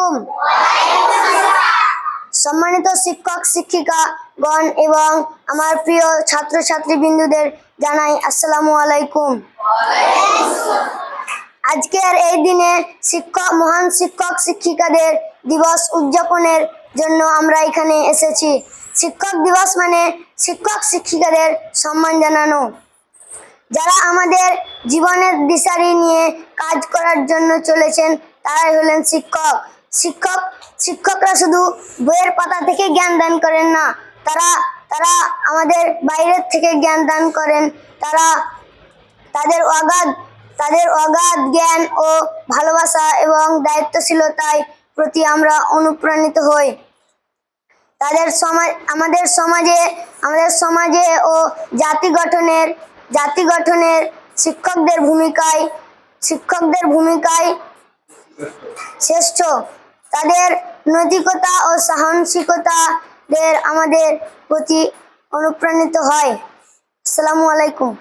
আলাইকুম। সম্মানিত শিক্ষক শিক্ষিকাগণ এবং আমার প্রিয় ছাত্রছাত্রী বিন্দুদের জানাই আসসালামু আলাইকুম। আজকের এই দিনে মহান শিক্ষক শিক্ষিকাদের দিবস উদযাপনের জন্য আমরা এখানে এসেছি। শিক্ষক দিবস মানে শিক্ষক শিক্ষিকাদের সম্মান জানানো, যারা আমাদের জীবনের দিশারি নিয়ে কাজ করার জন্য চলেছেন, তারাই হলেন শিক্ষক। শিক্ষকরা শুধু বইয়ের পাতা থেকে জ্ঞান দান করেন না, তারা আমাদের বাইরের থেকে জ্ঞান দান করেন। তাদের অগাধ জ্ঞান ও ভালোবাসা এবং দায়িত্বশীলতায় প্রতি আমরা অনুপ্রাণিত হই। আমাদের সমাজে ও জাতি গঠনের শিক্ষকদের ভূমিকায় শ্রেষ্ঠ। তাদের নৈতিকতা ও সাহসিকতাদের আমাদের প্রতি অনুপ্রাণিত হয়। আসসালামু আলাইকুম।